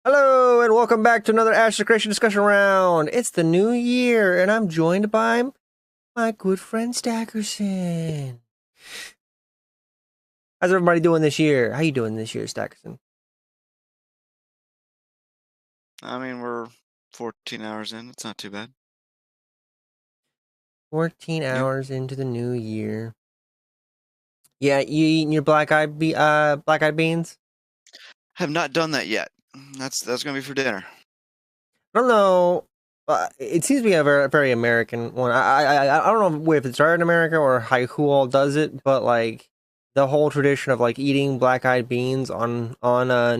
Hello, and welcome back to another Asher Creation discussion round. It's the new year, and I'm joined by my good friend Stackerson. How's everybody doing this year? How you doing this year, Stackerson? I mean, we're 14 hours in. It's not too bad. 14 You? hours into the new year. Yeah, you eating your black eyed beans? Have not done that yet. That's gonna be for dinner. I don't know. It seems to be a very American one. I don't know if it started in America or who all does it, but like the whole tradition of like eating black eyed beans on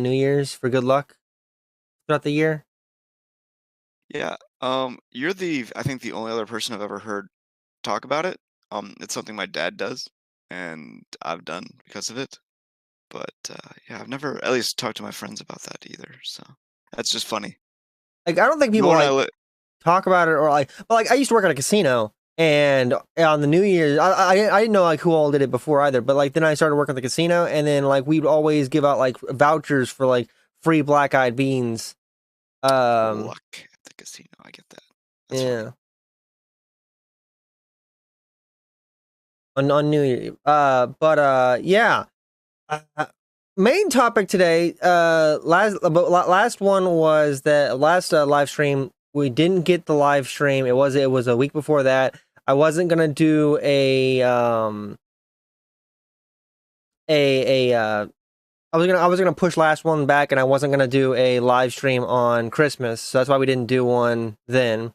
New Year's for good luck throughout the year. Yeah. You're I think the only other person I've ever heard talk about it. It's something my dad does, and I've done because of it. But yeah, I've never at least talked to my friends about that either. So that's just funny. Like I don't think The people one I like li talk about it or like, but like I used to work at a casino, and on the New Year's, I didn't know like who all did it before either. But like then I started working at the casino, and then like we'd always give out like vouchers for like free black eyed beans. Um, luck at the casino. I get that. That's funny. yeah, on New Year. Yeah. Uh, Main topic today. Last one was that last live stream. We didn't get the live stream. It was a week before that. I wasn't gonna do a I was gonna push last one back, and I wasn't gonna do a live stream on Christmas. So that's why we didn't do one then.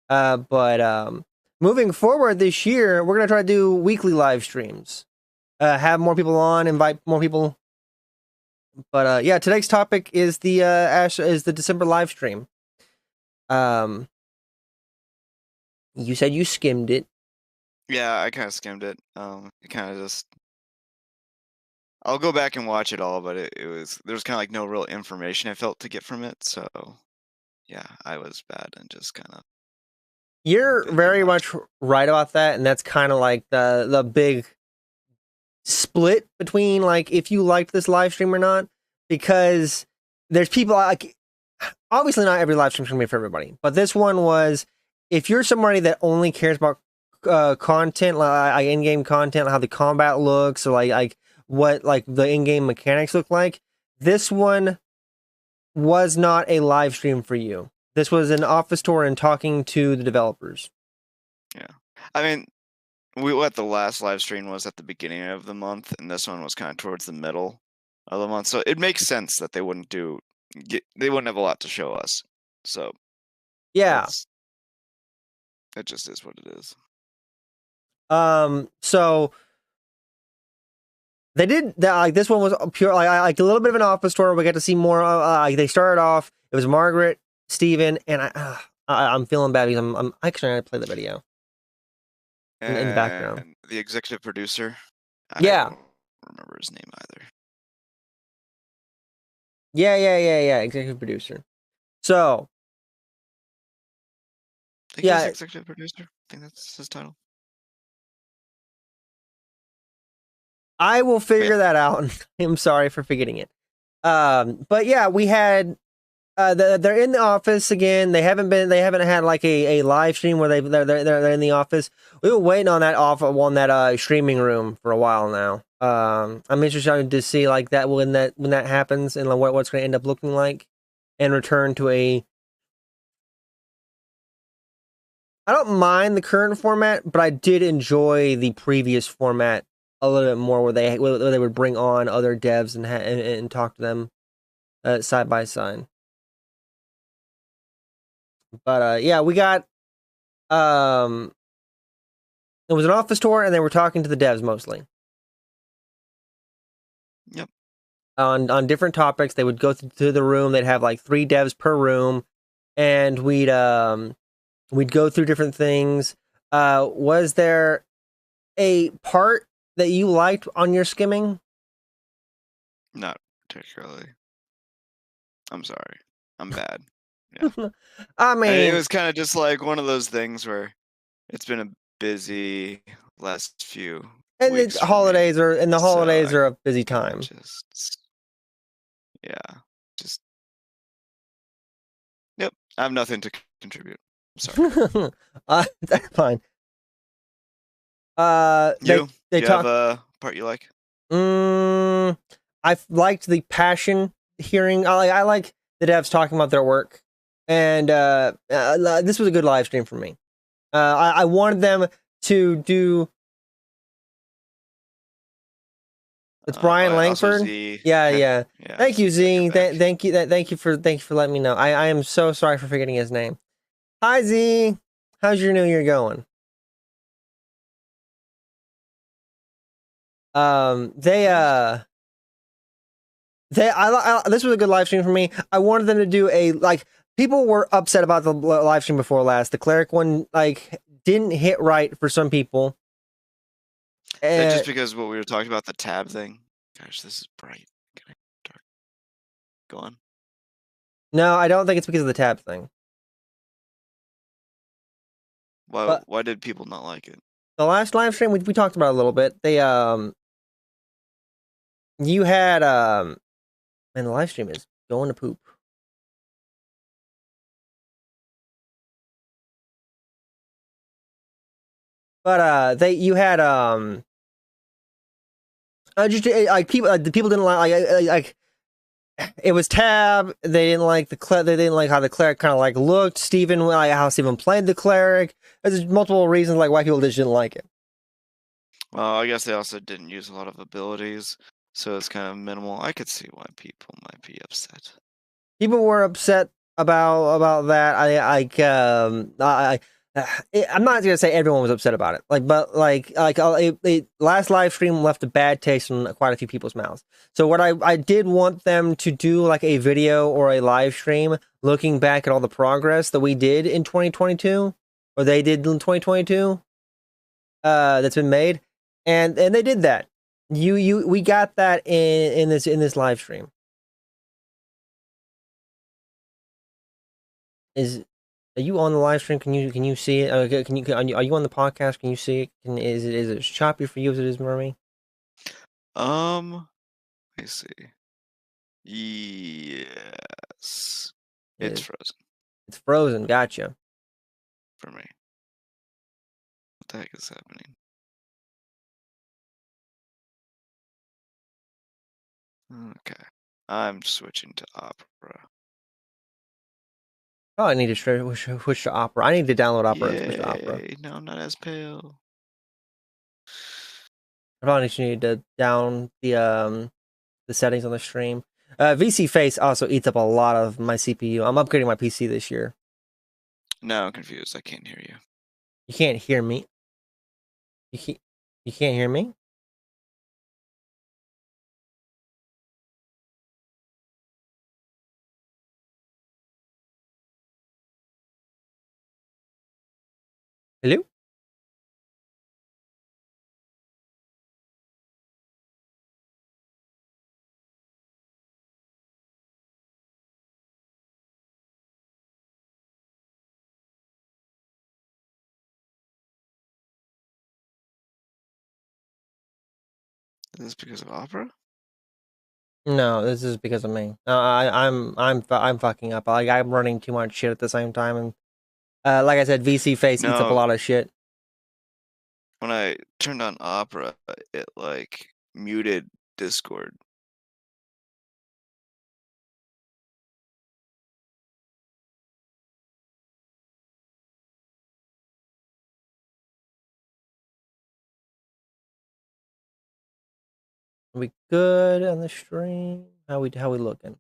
But moving forward this year, we're gonna try to do weekly live streams. Have more people on, invite more people. But yeah, today's topic is the December live stream. Um, you said you skimmed it. Yeah, I kind of skimmed it. It kind of just I'll go back and watch it all, but there was kind of like no real information I felt to get from it. So yeah, I was bad and just kind of You're didn't very watch. much right about that, and that's kind of like the big split between like if you liked this live stream or not, because there's people like obviously not every live stream's gonna be for everybody, but this one was if you're somebody that only cares about content like in-game content, how the combat looks, or like what like the in-game mechanics look like. This one was not a live stream for you. This was an office tour and talking to the developers. Yeah, I mean, what the last live stream was at the beginning of the month, and this one was kind of towards the middle of the month. So it makes sense that they wouldn't have a lot to show us. So Yeah. that's it. Just is what it is. So they did that. Like this one was pure, like a little bit of an office tour. We got to see more. Like they started off. It was Margaret, Steven, and I'm feeling bad because I'm actually gonna play the video in the background. And the executive producer, I Yeah, don't remember his name either. yeah. Executive producer. So I think he was the yeah, executive producer. I think that's his title. I will But yeah, figure that out. I'm sorry for forgetting it. But yeah, we had they're in the office again. They haven't had like a live stream where they're in the office. We were waiting on that streaming room for a while now. I'm interested to see like that when that happens and like what's going to end up looking like, and return to a. I don't mind the current format, but I did enjoy the previous format a little bit more, where they would bring on other devs and talk to them side by side. But yeah, we got um it was an office tour, and they were talking to the devs mostly yep. on different topics. They would go through the room. They'd have like 3 devs per room, and we'd go through different things. Was there a part that you liked on your skimming? Not particularly. I'm sorry. I'm bad. Yeah. I It mean, was kind of just like one of those things where it's been a busy last few and weeks for me. the So holidays I are a busy kind of time. just, yeah, just I have nothing to contribute. I'm sorry. That's fine. You? They Do you have talk. a part you like? I've liked the passion hearing. I like the devs talking about their work, and this was a good live stream for me. I wanted them to do. It's Brian Also Langford. Z. Yeah, Okay. yeah. Yeah, Thank you, Z got your Z. back. Thank you. Thank you for letting me know. I am so sorry for forgetting his name. Hi, Z. How's your new year going? They this was a good live stream for me. I wanted them to do a like people were upset about the live stream before last. The cleric one like didn't hit right for some people. Is that just And because what we were talking about, the tab thing? Gosh, this is bright. Can I dark? Go on. no, I don't think it's because of the tab thing. But Why did people not like it? the last live stream we talked about it a little bit. They you had and the live stream is going to poop. But they you had just like people the people didn't like it was tab. They didn't like they didn't like how the cleric kind of like looked. Steven, like how Steven played the cleric. There's multiple reasons like why people just didn't like it. Well, I guess they also didn't use a lot of abilities, so it's kind of minimal. I could see why people might be upset. People were upset about that. I'm not gonna say everyone was upset about it. Like, but last live stream left a bad taste in quite a few people's mouths. So what I did want them to do like a video or a live stream looking back at all the progress that we did in 2022, or they did in 2022. That's been made, and they did that. We got that in this live stream. Are you on the live stream? Can you see it? Are you on the podcast? Can you see it? Is it choppy for you as it is for me? Let me see. Yes, it's It, frozen it's frozen. Gotcha. for me. What the heck is happening? Okay, I'm switching to Opera. Oh, I need to switch to Opera. I need to download Opera and switch to Opera. Yay! No, I'm not as pale. I probably just need to down the settings on the stream. VC Face also eats up a lot of my CPU. I'm upgrading my PC this year. Now I'm confused. I can't hear you. You can't hear me. You can't hear me. Hello. Is this because of Opera? No, this is because of me. I'm fucking up. Like I'm running too much shit at the same time, and like I said, VC Face eats up a No, lot of shit. when I turned on Opera, it like muted Discord. Are we good on the stream? How we looking?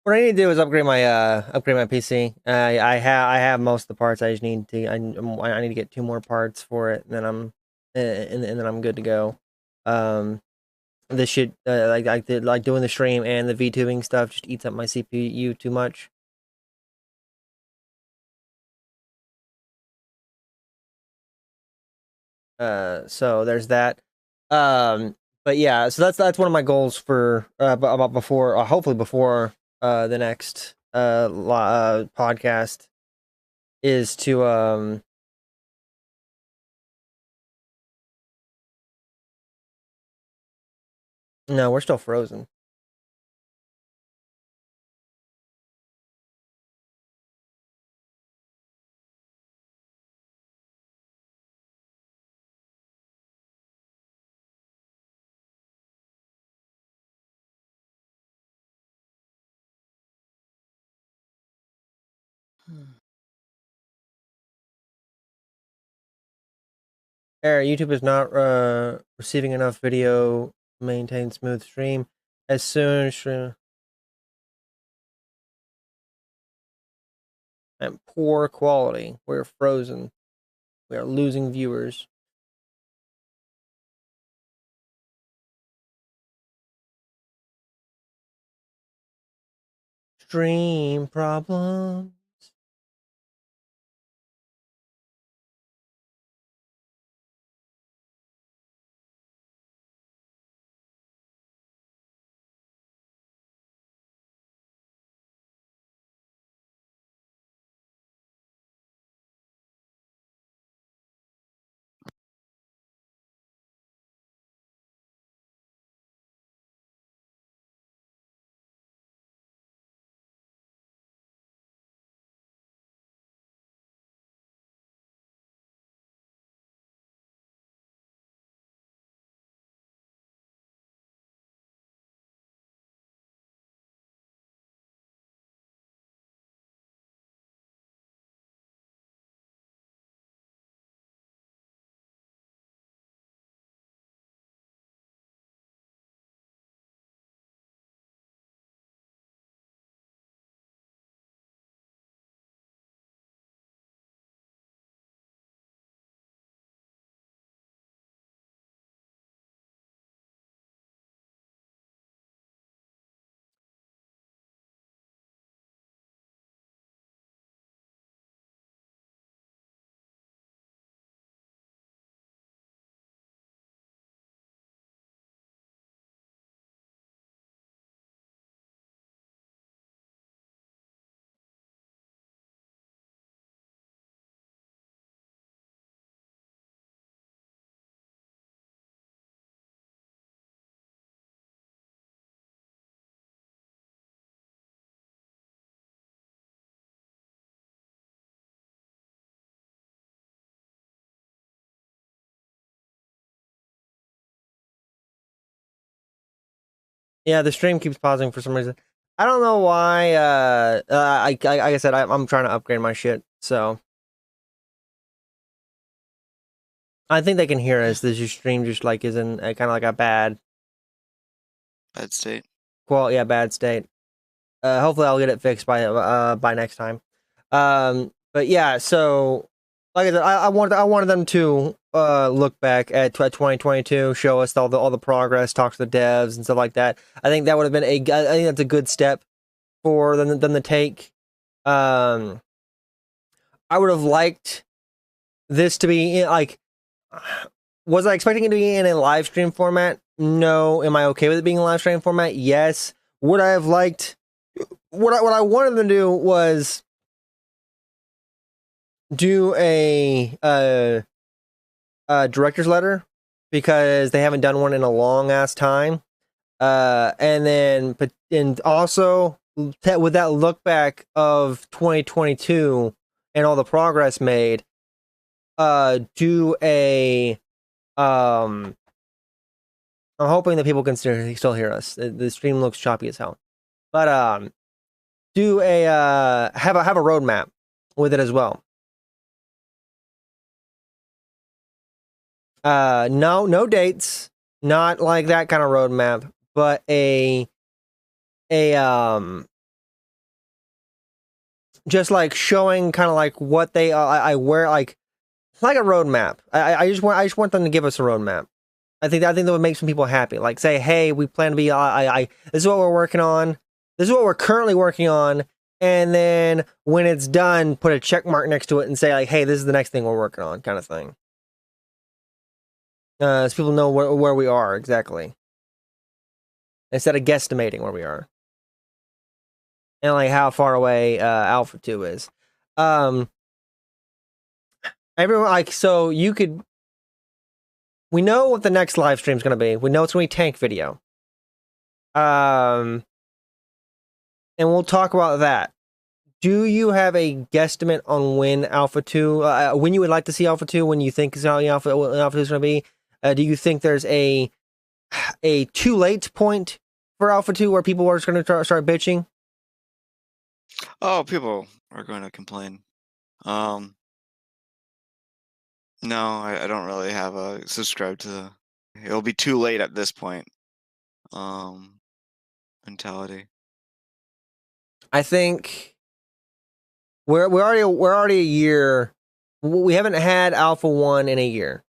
What I need to do is upgrade my PC. I have most of the parts. I just need to I need to get 2 more parts for it, and then and then I'm good to go. This shit like doing the stream and the VTubing stuff just eats up my CPU too much. So there's that. But yeah, so that's one of my goals for about before, hopefully before the next podcast is to no, we're still frozen. YouTube is not receiving enough video to maintain smooth stream. As soon as and poor quality, we're frozen. We are losing viewers. Stream problem. Yeah, the stream keeps pausing for some reason. I don't know why. Like I said, I'm trying to upgrade my shit, so I think they can hear us. This stream just like is in kind of like a bad state. Yeah, bad state. Hopefully I'll get it fixed by next time. But yeah, so like I said, I wanted them to look back at 2022, show us all the progress, talk to the devs and stuff like that. I think that would have been I think that's a good step for them to take. I would have liked this to be like. Was I expecting it to be in a live stream format? No. Am I okay with it being a live stream format? Yes. Would I have liked what I wanted them to do was do a director's letter because they haven't done one in a long ass time. And also with that look back of 2022 and all the progress made, do a I'm hoping that people can still hear us. The stream looks choppy as hell, but do a have a roadmap with it as well. No dates, not like that kind of roadmap, but a just like showing kind of like what they I wear like a roadmap. I just want them to give us a roadmap. I think that would make some people happy. Like say, hey, we plan to be this is what we're working on. This is what we're currently working on. And then when it's done, put a check mark next to it and say like, hey, this is the next thing we're working on, kind of thing. So people know where we are exactly instead of guesstimating where we are and like how far away Alpha 2 is. Um, everyone like so you could. We know what the next live stream is going to be. We know it's going to be tank video. Um, and we'll talk about that. Do you have a guesstimate on when Alpha 2, when you would like to see Alpha 2, when you think Alpha 2 is going to be? Do you think there's a too late point for Alpha 2 where people are just going to start bitching? Oh, people are going to complain. Um, no, I don't really have a subscribe to the it'll be too late at this point. Um, mentality. I think we're already a year. We haven't had Alpha 1 in a year.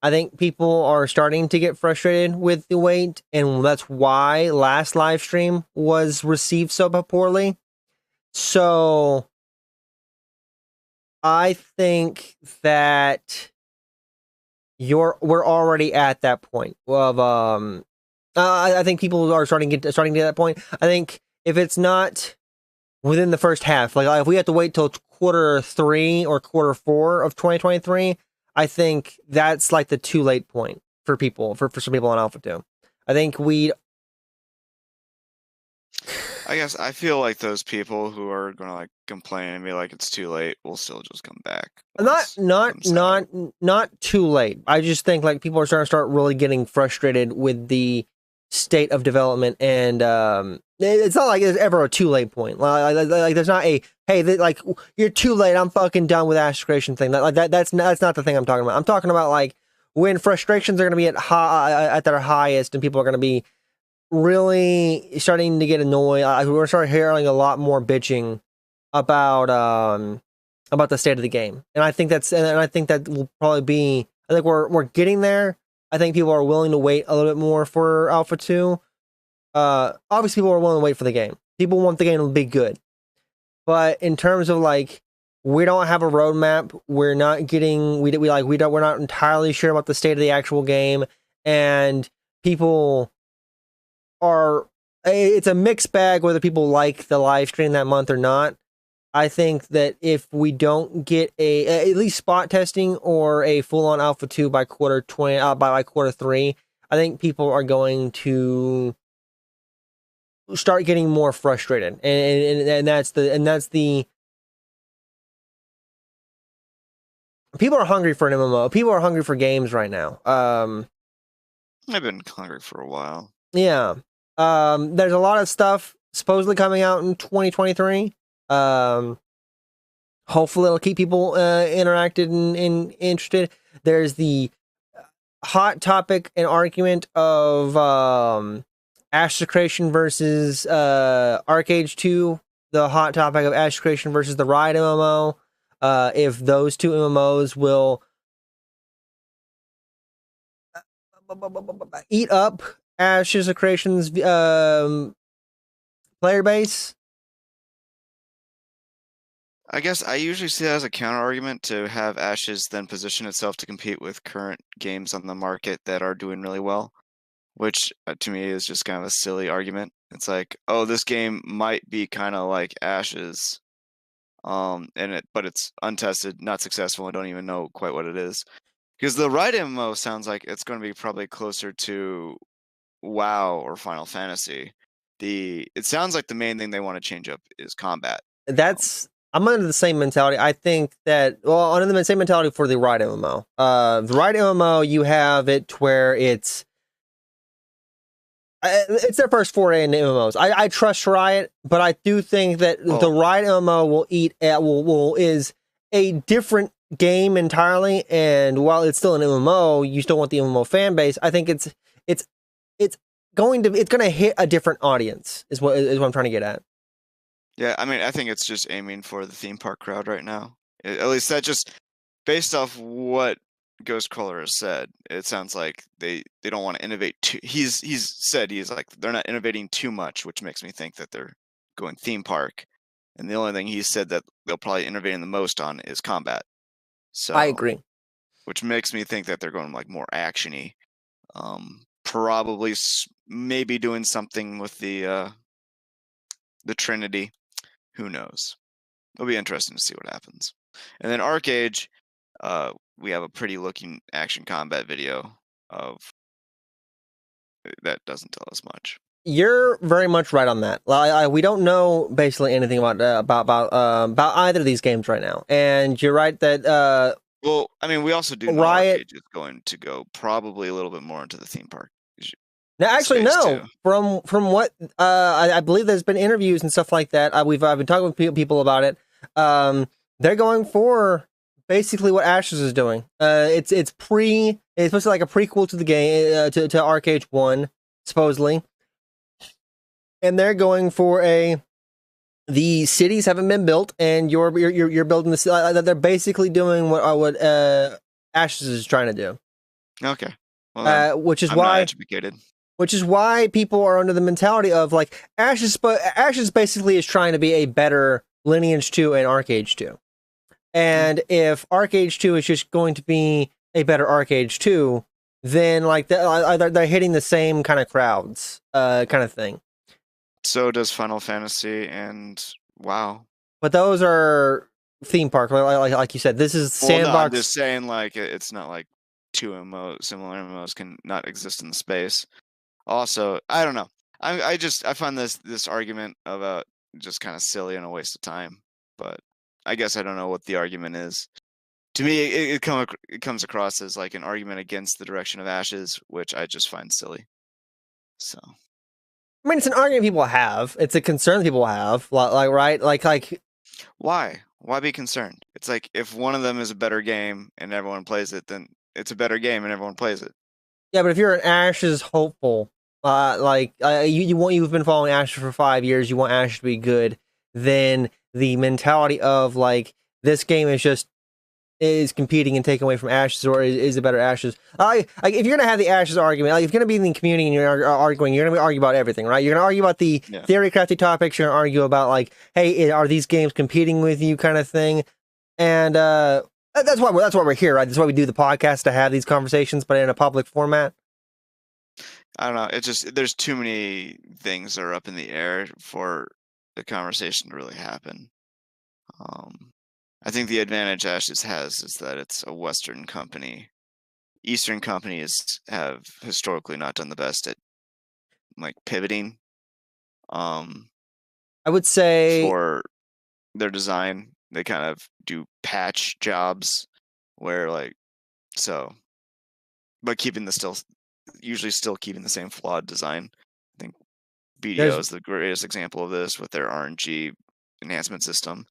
I think people are starting to get frustrated with the wait, and that's why last live stream was received so poorly. So I think that we're already at that point of I think people are starting to get to that point. I think if it's not within the first half, like if we have to wait till quarter 3 or quarter 4 of 2023, I think that's like the too late point for people for some people on Alpha 2. I think we I guess I feel like those people who are gonna like complain and be like it's too late will still just come back not once not comes out. not not too late. I just think like people are starting to start really getting frustrated with the state of development, and it's not like there's ever a too late point. Like there's not a hey like you're too late. I'm fucking done with Ash creation thing. That's not the thing I'm talking about. I'm talking about like when frustrations are going to be at their highest, and people are going to be really starting to get annoyed. We're starting hearing a lot more bitching about the state of the game, and I think that will probably be. I think we're getting there. I think people are willing to wait a little bit more for Alpha 2. Obviously, people are willing to wait for the game. People want the game to be good, but in terms of like, we don't have a roadmap. We're not getting. We're not entirely sure about the state of the actual game, and people are. It's a mixed bag whether people like the live stream that month or not. I think that if we don't get at least spot testing or a full on Alpha 2 by quarter 20 by quarter 3, I think people are going to start getting more frustrated, and that's the people are hungry for an MMO. People are hungry for games right now. I've been hungry for a while. Yeah. There's a lot of stuff supposedly coming out in 2023. Hopefully it'll keep people interacted and interested. There's the hot topic and argument of Ash Creation versus Arcade 2, the hot topic of Ash Creation versus the Ride MMO. If those two MMOs will eat up Ash's Creation's player base. I guess I usually see that as a counter argument to have Ashes then position itself to compete with current games on the market that are doing really well, which to me is just kind of a silly argument. It's like, oh, this game might be kind of like Ashes, but it's untested, not successful. I don't even know quite what it is because the Ride MMO sounds like it's going to be probably closer to WoW or Final Fantasy. It sounds like the main thing they want to change up is combat. I'm under the same mentality. I think that under the same mentality for the Ride MMO. The Ride MMO, you have it where it's their first foray into MMOs. I trust Riot, but I do think that the Riot MMO will eat at is a different game entirely. And while it's still an MMO, you still want the MMO fan base. I think it's going to hit a different audience. Is what I'm trying to get at. Yeah, I mean, I think it's just aiming for the theme park crowd right now. At least that just based off what Ghostcrawler has said, it sounds like they don't want to innovate too. He's said he's like they're not innovating too much, which makes me think that they're going theme park. And the only thing he said that they'll probably innovate in the most on is combat. I So agree. which makes me think that they're going like more actiony. Probably maybe doing something with the Trinity. Who knows? It'll be interesting to see what happens. And then Arcade, we have a pretty looking action combat video of that doesn't tell us much. You're very much right on that. We don't know basically anything about either of these games right now, and you're right that well, I mean, we also do know Riot Arcade is going to go probably a little bit more into the theme park. now, actually, space, no. too. From what I believe, there's been interviews and stuff like that. I've been talking with people about it. They're going for basically what Ashes is doing. It's supposed to be like a prequel to the game to Arcade 1, supposedly, and they're going for the cities haven't been built, and you're building this. They're basically doing what Ashes is trying to do. Okay, well, which is I'm why not educated. Which is why people are under the mentality of like Ashes basically is trying to be a better Lineage 2 and Arcade 2. And if Arcade 2 is just going to be a better Arcade 2, then like they're hitting the same kind of crowds, kind of thing. So does Final Fantasy and WoW. But those are theme park, like you said. This is sandbox. No, I'm just saying, like, it's not like two similar MMOs can not exist in the space. Also, I don't know. I find this argument about just kind of silly and a waste of time. But I guess I don't know what the argument is. To me, it comes across as like an argument against the direction of Ashes, which I just find silly. So, I mean, it's an argument people have. It's a concern people have. Like right? Like why? Why be concerned? It's like if one of them is a better game and everyone plays it, then it's a better game and everyone plays it. Yeah, but if you're an Ashes hopeful, you've been following Ashes for 5 years, you want Ashes to be good, then the mentality of like this game is competing and taking away from Ashes, or is a better Ashes. Like if you're gonna have the Ashes argument, like if you're gonna be in the community and you're arguing, you're gonna argue about everything, right? You're gonna argue about the theory crafty topics. You're gonna argue about like, hey, are these games competing with you, kind of thing, and that's why we're here, right? That's why we do the podcast, to have these conversations, but in a public format. I don't know. It's just there's too many things that are up in the air for the conversation to really happen. I think the advantage Ashes has is that it's a Western company. Eastern companies have historically not done the best at like pivoting. I would say for their design, they kind of do patch jobs where like but usually still keeping the same flawed design. I think BDO is the greatest example of this with their RNG enhancement system.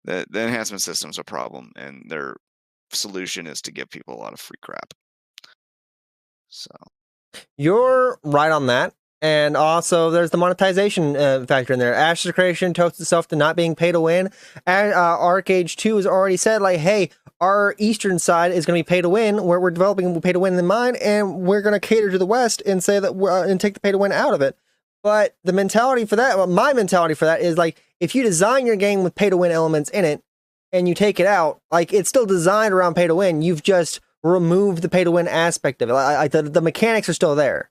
The enhancement system's a problem, and their solution is to give people a lot of free crap. So you're right on that. And also, there's the monetization factor in there. Ashes Creation totes itself to not being pay to win. And Arcade 2 has already said, like, hey, our eastern side is going to be pay to win, where we're developing pay to win in mind, and we're going to cater to the west and say that and take the pay to win out of it. But the mentality for that, my mentality for that is like, if you design your game with pay to win elements in it and you take it out, like it's still designed around pay to win. You've just removed the pay to win aspect of it. Like the mechanics are still there.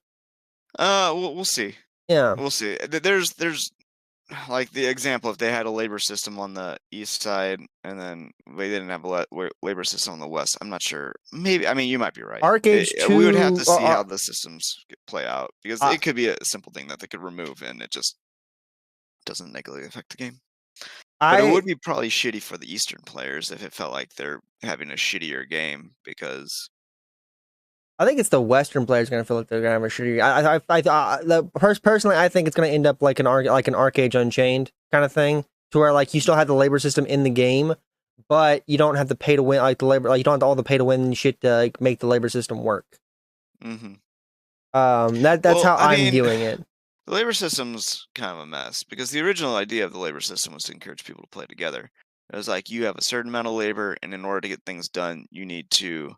We'll see. Yeah, we'll see. There's like the example, if they had a labor system on the east side and then they didn't have a labor system on the west, I'm not sure. Maybe, I mean, you might be right. Arcade 2, we would have to see how the systems play out, because it could be a simple thing that they could remove and it just doesn't negatively affect the game. But it would be probably shitty for the eastern players if it felt like they're having a shittier game, because I think it's the Western players going to feel like they're going to have a shitty. Personally, I think it's going to end up like an Arcade Unchained kind of thing, to where like you still have the labor system in the game, but you don't have the pay to win, like the labor, like you don't have all the pay to win shit to like make the labor system work. Mm-hmm. That's how I'm viewing it. The labor system's kind of a mess, because the original idea of the labor system was to encourage people to play together. It was like you have a certain amount of labor, and in order to get things done, you need to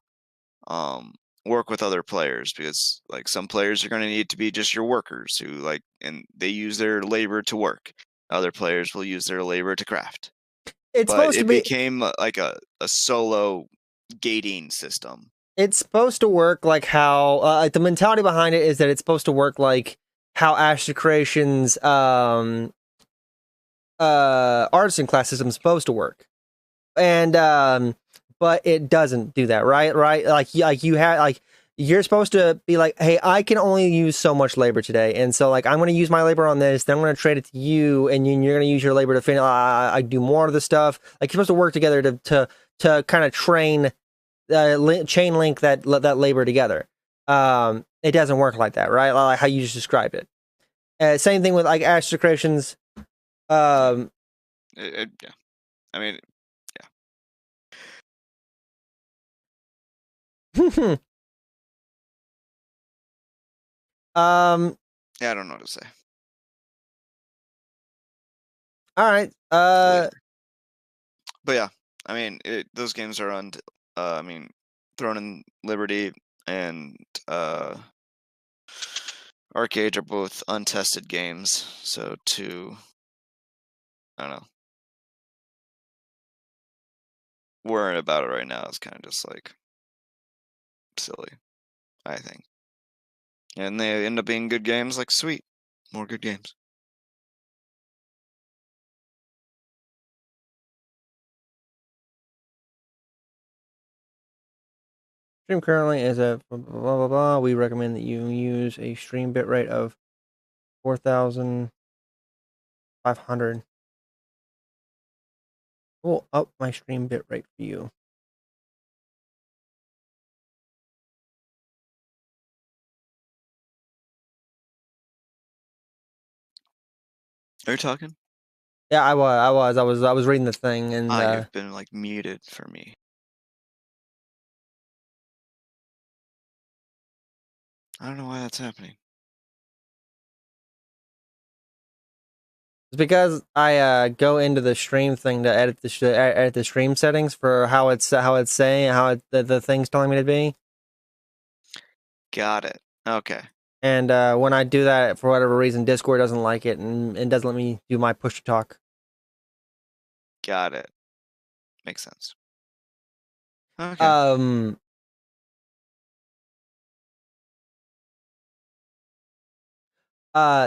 work with other players, because like some players are going to need to be just your workers who like, and they use their labor to work. Other players will use their labor to craft. It became like a solo gating system. It's supposed to work like how like the mentality behind it is that it's supposed to work like how Asher Creation's artisan class system is supposed to work. And but it doesn't do that, right? Like you have like you're supposed to be like, hey, I can only use so much labor today, and so like I'm going to use my labor on this, then I'm going to trade it to you, and you're going to use your labor to finish. I do more of the stuff. Like you're supposed to work together to kind of train, chain link that labor together. It doesn't work like that, right? Like how you just described it. Same thing with like Asher Creations. Yeah. I mean, yeah. yeah, I don't know what to say. All right. But yeah, I mean, those games are I mean, Throne and Liberty and Arcade are both untested games, so I don't know, worrying about it right now is kind of just like silly, I think. And they end up being good games, like sweet, more good games. Stream currently is at blah, blah, blah, blah. We recommend that you use a stream bitrate of 4,500. We'll up my stream bitrate for you. Are you talking? Yeah, I was reading the thing and You've been like muted for me. I don't know why that's happening. it's because I go into the stream thing to edit the stream settings for how it's saying the thing's telling me to be. Got it. Okay. And when I do that, for whatever reason, Discord doesn't like it and doesn't let me do my push to talk. Got it. Makes sense. Okay.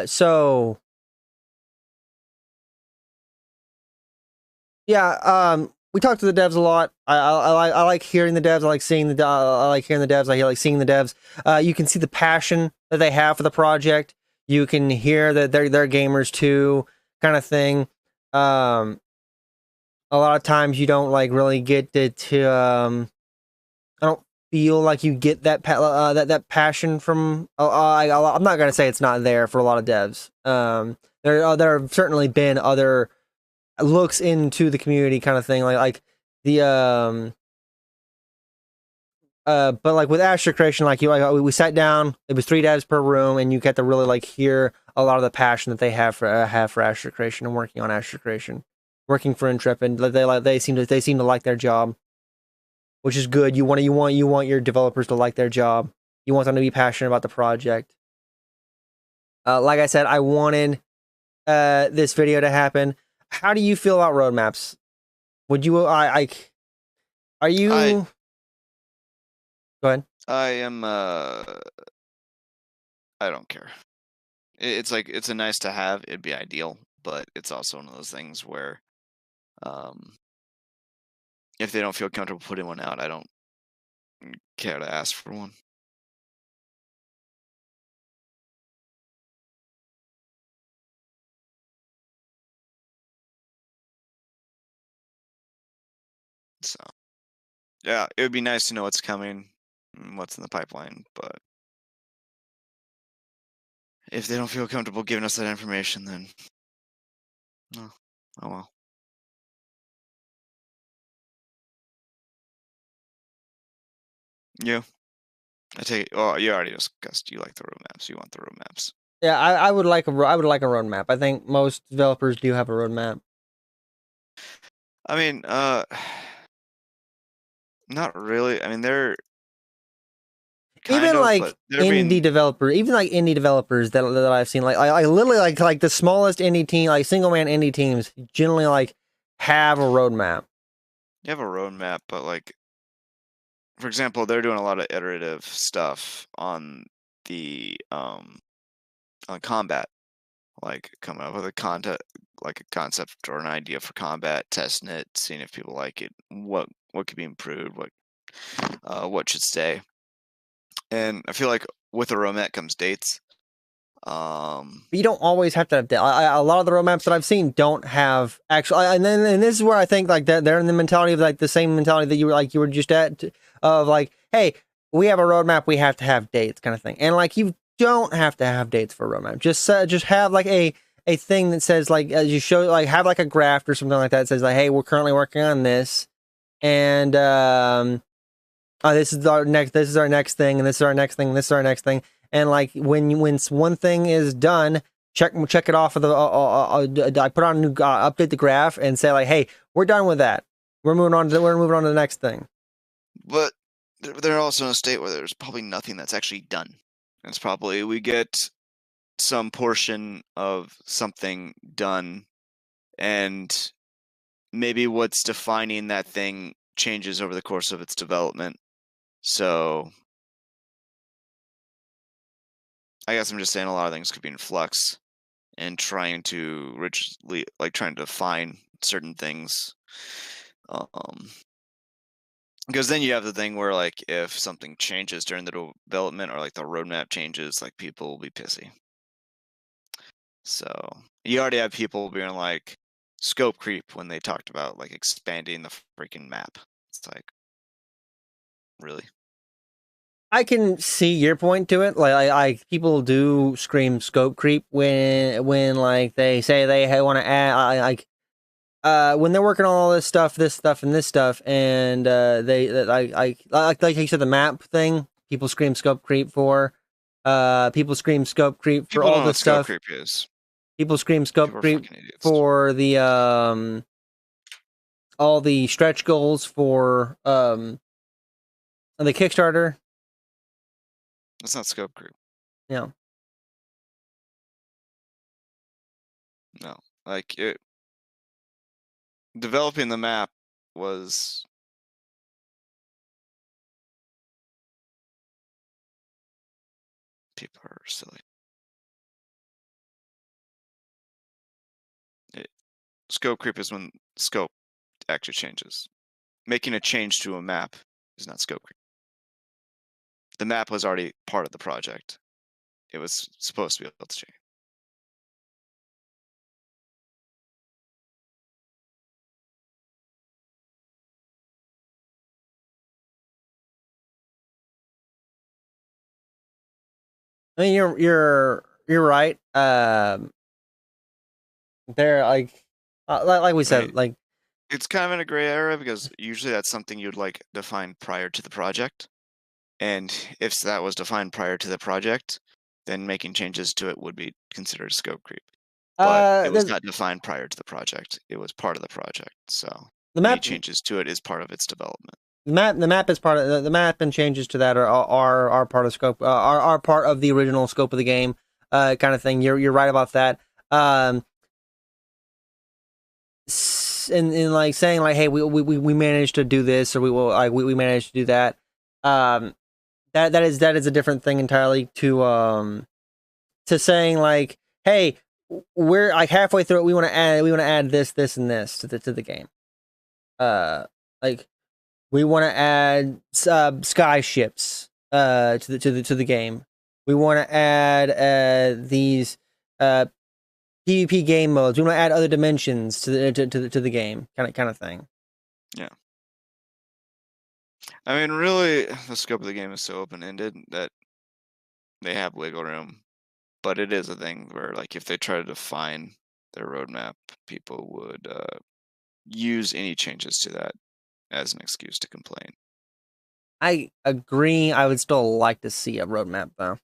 So yeah, we talk to the devs a lot. I like hearing the devs. I like seeing I like hearing the devs. I like seeing the devs. You can see the passion that they have for the project. You can hear that they're gamers too, kind of thing. A lot of times you don't like really get to I don't feel like you get that that passion from. I'm not gonna say it's not there for a lot of devs. There have certainly been other looks into the community kind of thing, like the but like with Asher Creation, like we sat down. It was 3 devs per room, and you get to really like hear a lot of the passion that they have for Asher Creation and working on Asher Creation, working for Intrepid. They seem to like their job, which is good. You want your developers to like their job. You want them to be passionate about the project. Like I said, I wanted this video to happen. How do you feel about roadmaps? Would you are you go ahead. I am I don't care. It's like it's a nice to have. It'd be ideal, but it's also one of those things where if they don't feel comfortable putting one out, I don't care to ask for one. So, yeah, it would be nice to know what's coming, and what's in the pipeline, but if they don't feel comfortable giving us that information, then no. Oh well. You? I take it. Oh, you already discussed. You like the roadmaps. You want the roadmaps. Yeah, I would like a roadmap. I think most developers do have a roadmap. I mean, not really. I mean, they're Even like indie developers that I've seen, like I literally like the smallest indie team, like single man indie teams, generally like have a roadmap. you have a roadmap, but like for example, they're doing a lot of iterative stuff on the on combat, like coming up with like a concept or an idea for combat, testing it, seeing if people like it, what could be improved, what should stay. And I feel like with a roadmap comes dates. But you don't always have to have a lot of the roadmaps that I've seen don't have actual. And this is where I think like that they're in the mentality of like the same mentality that you were just at, of like, hey, we have a roadmap, we have to have dates, kind of thing. And like you don't have to have dates for a roadmap. Just have like a thing that says like, as you show, like have like a graph or something like that that says like, hey, we're currently working on this, and this is our next thing, and this is our next thing, and this is our next thing. And like when one thing is done, check it off of the I put on a new update the graph and say like, hey, we're done with that. We're moving on to the next thing. But they're also in a state where there's probably nothing that's actually done. It's probably we get some portion of something done, and maybe what's defining that thing changes over the course of its development. So I guess I'm just saying a lot of things could be in flux, and trying to trying to define certain things. Because then you have the thing where like if something changes during the development or like the roadmap changes, like people will be pissy. So you already have people being like scope creep when they talked about like expanding the freaking map. It's like, really? I can see your point to it. Like people do scream scope creep when like they say they want to add like when they're working on all this stuff, and this stuff, and like you said, the map thing, people scream scope creep for. People scream scope creep for People all don't know what this scope stuff. creep is. People scream scope People are creep fucking idiots. for the all the stretch goals for the Kickstarter. That's not scope creep. Yeah. No, like it. Developing the map was people are silly. Scope creep is when scope actually changes. Making a change to a map is not scope creep. The map was already part of the project. It was supposed to be able to change. I mean, you're right. They're like we said, Right. like It's kind of in a gray area because usually that's something you'd like define prior to the project. And if that was defined prior to the project, then making changes to it would be considered scope creep. But it was not defined prior to the project. It was part of the project. So the any map changes to it is part of its development. the map is part of the map, and changes to that are part of scope, are part of the original scope of the game, kind of thing. You're right about that. And like saying like, hey, we managed to do this, or we managed to do that. That is a different thing entirely to saying like, hey, we're like halfway through it, we want to add this and this to the game. Like we want to add sky ships to the game. We want to add these PvP game modes. We want to add other dimensions to the game, kind of thing. Yeah. I mean, really, the scope of the game is so open-ended that they have wiggle room. But it is a thing where, like, if they try to define their roadmap, people would use any changes to that as an excuse to complain. I agree. I would still like to see a roadmap, though.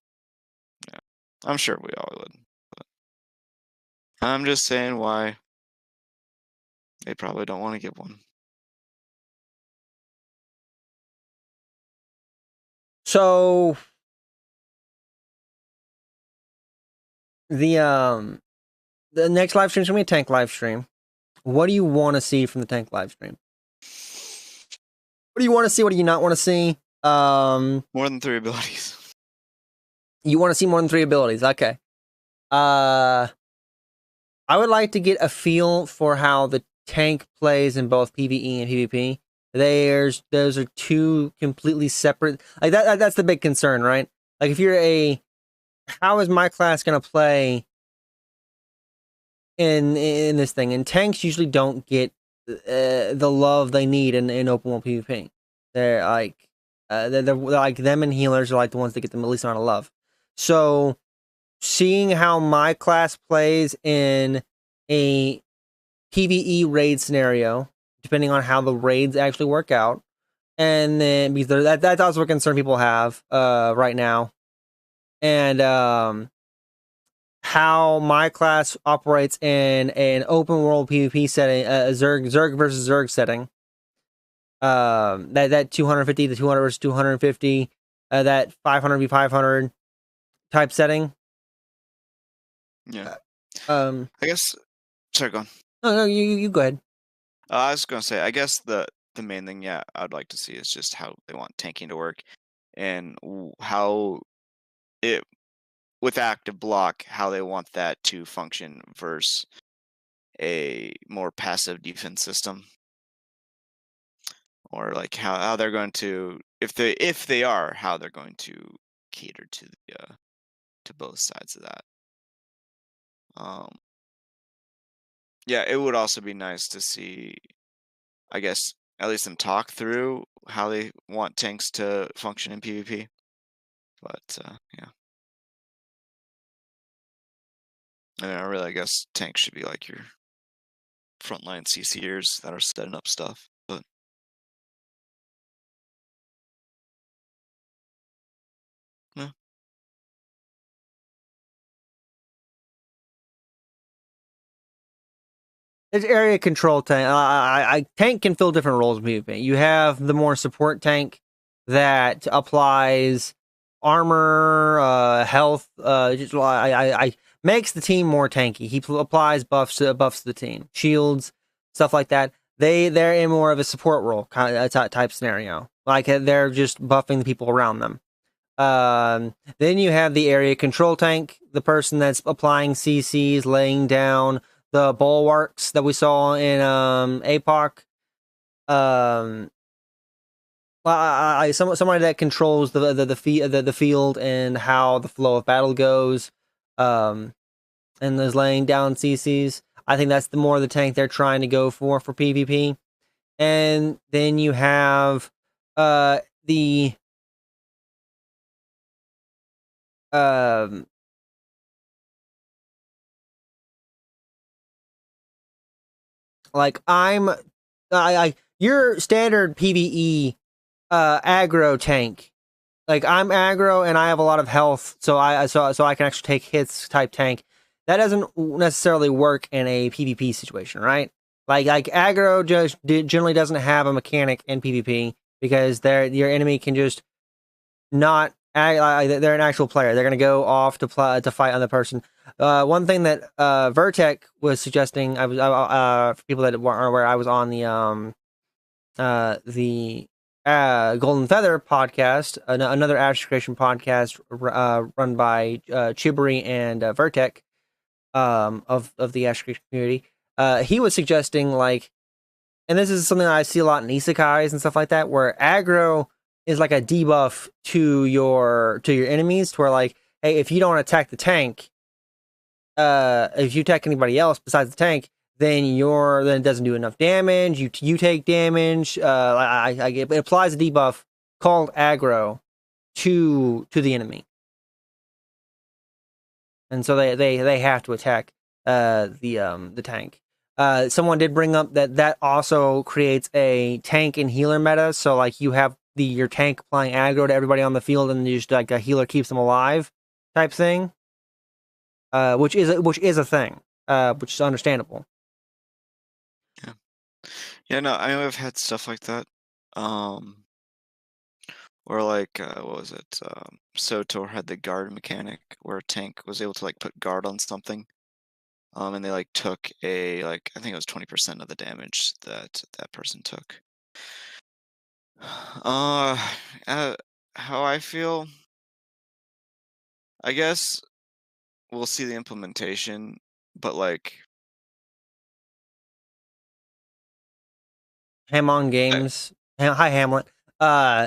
Yeah, I'm sure we all would. But I'm just saying why they probably don't want to get one. So the next live stream is gonna be a tank live stream. What do you want to see from the tank live stream? What do you want to see? What do you not want to see? More than 3 abilities. You want to see more than 3 abilities. Okay. I would like to get a feel for how the tank plays in both PvE and PvP. Those are 2 completely separate. Like that's the big concern, right? Like if you're how is my class gonna play in this thing? And tanks usually don't get the love they need in open world PvP. They're like they're like them, and healers are like the ones that get the least amount of love. So seeing how my class plays in a PvE raid scenario, depending on how the raids actually work out, and then because that's also a concern people have right now, and how my class operates in an open world PvP setting, Zerg versus Zerg setting. That 250 to 200 versus 250, that 500 v 500 type setting. Yeah. I guess. Sorry, go on. No, you go ahead. I was gonna say, I guess the main thing, yeah, I'd like to see is just how they want tanking to work, and how it with active block, how they want that to function versus a more passive defense system, or like how they're going to, if they are, how they're going to cater to the to both sides of that. Yeah, it would also be nice to see, I guess, at least them talk through how they want tanks to function in PvP. But yeah, I mean, I guess tanks should be like your frontline CCers that are setting up stuff. But yeah, It's area control tank. Tank can fill different roles in PvP. You have the more support tank that applies armor, health. Just I makes the team more tanky. He applies buffs to the team, shields, stuff like that. They're in more of a support role kind of type scenario. Like they're just buffing the people around them. Then you have the area control tank, the person that's applying CCs, laying down the bulwarks that we saw in APOC. Somebody that controls the field and how the flow of battle goes, and is laying down CCs. I think that's the more the tank they're trying to go for PvP. And then you have the um like I your standard PvE aggro tank. Like I'm aggro and I have a lot of health, so I can actually take hits type tank. That doesn't necessarily work in a PvP situation, right? Like aggro just generally doesn't have a mechanic in PvP because your enemy can just not they're an actual player. They're gonna go off to fight on the person. One thing that Vertec was suggesting, for people that aren't aware, I was on the Golden Feather podcast, another Ash Creation podcast run by Chibury and Vertec of the Ash Creation community. He was suggesting and this is something that I see a lot in isekais and stuff like that, where aggro is like a debuff to your enemies, to where like, hey, if you don't attack the tank, if you attack anybody else besides the tank, then it doesn't do enough damage. You take damage. It applies a debuff called aggro to the enemy, and so they have to attack the tank. Someone did bring up that also creates a tank and healer meta. So like you have your tank applying aggro to everybody on the field, and just like a healer keeps them alive, type thing. Which is a thing, which is understandable. yeah, yeah. No, I know I've had stuff like that. Or like what was it? Sotor had the guard mechanic where a tank was able to like put guard on something. And they like took I think it was 20% of the damage that person took. Uh, uh, how I feel, I guess we'll see the implementation, but like, Hamon I, Games, hi Hamlet,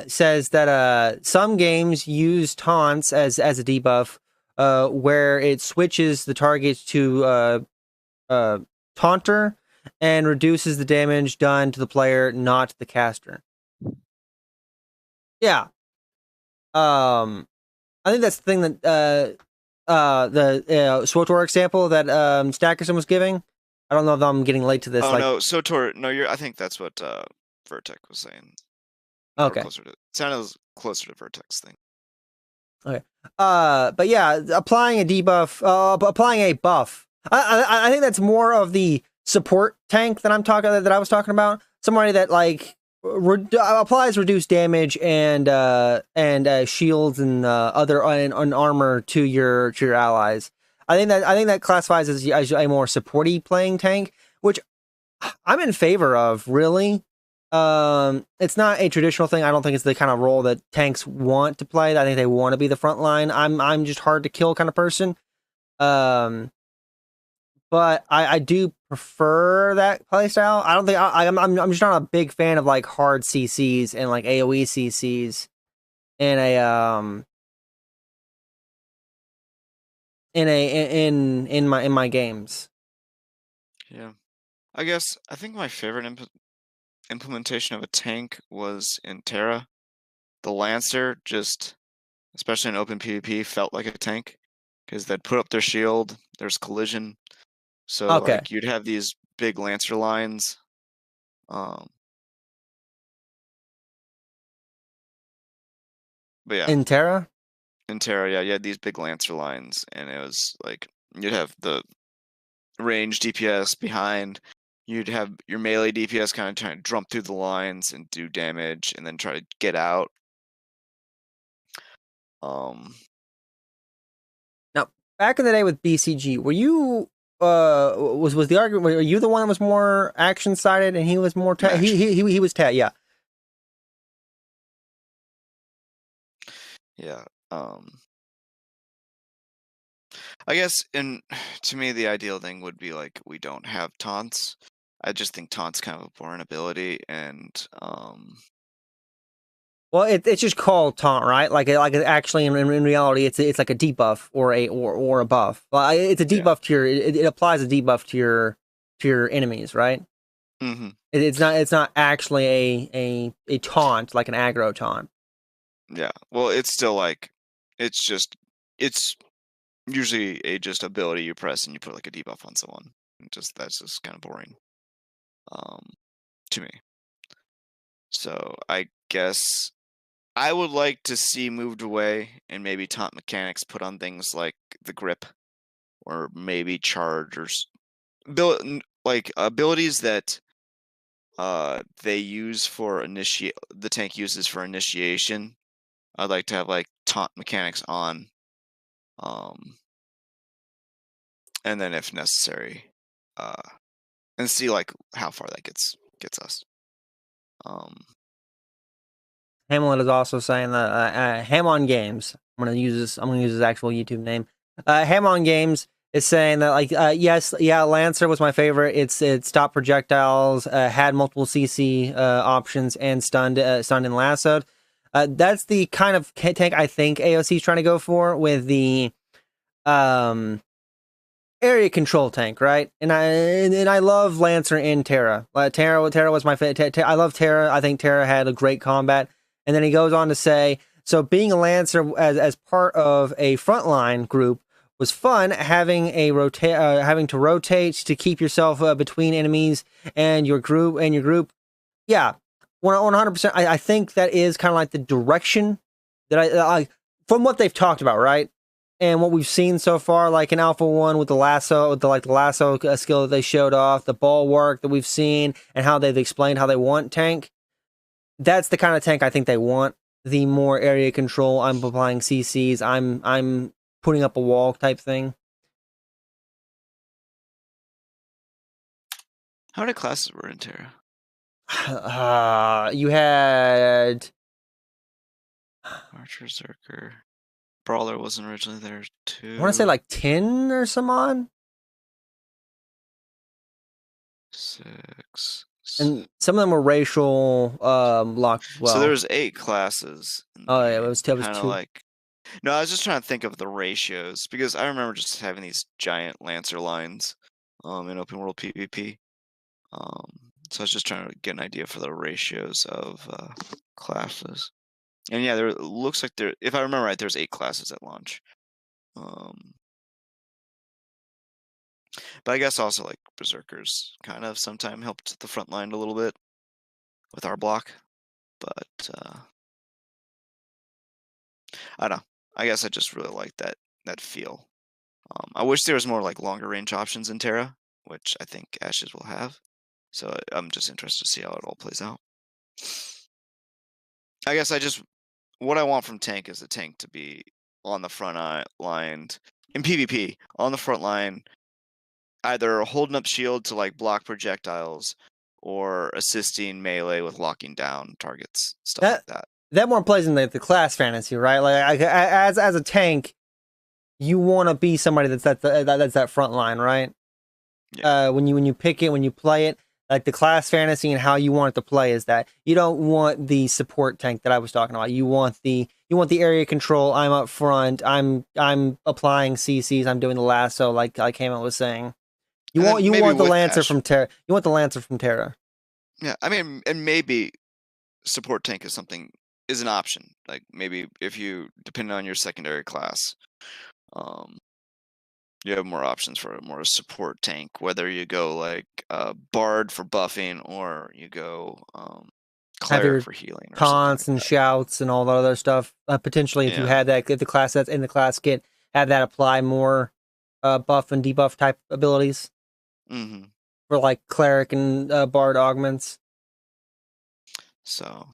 says that some games use taunts as a debuff, where it switches the targets to uh, taunter and reduces the damage done to the player, not the caster. Yeah. I think that's the thing that the SWTOR example that Stackerson was giving. I don't know if I'm getting late to this. oh Like, no, Sotor, no, I think that's what Vertex was saying, or okay, closer to. Sounded closer to Vertex thing. okay. But yeah, applying a debuff, applying a buff. I think that's more of the support tank that I was talking about. Somebody that like applies reduced damage and shields and other and armor to your allies. I think that classifies as a more supporty playing tank, which I'm in favor of, really. It's not a traditional thing. I don't think it's the kind of role that tanks want to play. I think they want to be the front line. I'm just hard to kill kind of person. Um, but I do prefer that playstyle. I don't think I'm just not a big fan of like hard CCs and like AOE CCs in a in my games. Yeah, I guess I think my favorite implementation of a tank was in Terra. The Lancer just, especially in open PvP, felt like a tank because they'd put up their shield. There's collision, so Okay, like you'd have these big Lancer lines. Um, but yeah, in Terra. in Terra, yeah, you had these big Lancer lines, and it was like you'd have the range DPS behind. You'd have your melee DPS kind of trying to jump through the lines and do damage, and then try to get out. Um, Now, back in the day with BCG, were you was the argument? Were you the one that was more action sided, and he was more action. he was yeah. Yeah. I guess in to me the ideal thing would be like we don't have taunts. I just think taunts kind of a boring ability, and Well, it's just called taunt, right? Like actually in reality, it's like a debuff or a buff. Well, it's a yeah. debuff to your it applies a debuff to your enemies, right? Hmm. It's not actually a taunt like an aggro taunt. Yeah. Well, it's still like it's usually a just ability you press and you put like a debuff on someone. And just that's just kind of boring um to me. So I guess I would like to see moved away and maybe taunt mechanics put on things like the grip or maybe charge or like abilities that they use for initiate the tank uses for initiation. I'd like to have like taunt mechanics on, um, and then if necessary, uh, and see like how far that gets us. Um, Hamlet is also saying that Hamon Games. I'm gonna use this. I'm gonna use his actual YouTube name. Hamon Games is saying that like yes, yeah, Lancer was my favorite. It stopped projectiles, had multiple CC options, and stunned and lassoed. That's the kind of tank I think AOC is trying to go for with the um area control tank, right? And I love Lancer and Terra. Terra was my favorite. I love Terra. I think Terra had a great combat. And then he goes on to say, so being a Lancer as part of a frontline group was fun. Having to rotate to keep yourself between enemies and your group. Yeah, 100%. I think that is kind of like the direction that I from what they've talked about, right? And what we've seen so far, like in Alpha One with the lasso, with the lasso skill that they showed off, the ball work that we've seen, and how they've explained how they want tank. That's the kind of tank I think they want. The more area control, I'm applying CCs, I'm putting up a wall type thing. how many classes were in Terra? You had Archer, Zerker. Brawler wasn't originally there I want to say too. like 10 or some odd. 6. And some of them were racial locked as So well. there's 8 classes in the Oh yeah, game. it was Kind of 2. like. No, I was just trying to think of the ratios because I remember just having these giant Lancer lines in open world PvP. So I was just trying to get an idea for the ratios of classes. And yeah, there looks like there. If I remember right, there's 8 classes at launch. Um, but I guess also like Berserkers kind of sometime helped the front line a little bit with our block. But I don't know. I guess I just really like that feel. I wish there was more like longer range options in Terra, which I think Ashes will have. So I'm just interested to see how it all plays out. I guess what I want from tank is the tank to be on the line in PvP on the front line, either holding up shield to like block projectiles or assisting melee with locking down targets, stuff That like that. that more plays in the class fantasy, right? Like as a tank, you want to be somebody that's that front line, right? Yeah. When you pick it, when you play it, like the class fantasy and how you want it to play is that you don't want the support tank that I was talking about. You want the area control. I'm up front. I'm applying CCs. I'm doing the lasso, like Hammond was saying. And then You maybe want the with lancer Ash. from Terra. You want the lancer from Terra. Yeah, I mean, and maybe support tank is an option. Like maybe if you depending on your secondary class, um, you have more options for a more support tank. Whether you go like Bard for buffing or you go Have Cleric your for healing or something like taunts and that. shouts and all that other stuff. Potentially, if you Yeah. had that, if the class that's in the class kit, have that apply more buff and debuff type abilities Mm-hmm. for like cleric and bard augments. So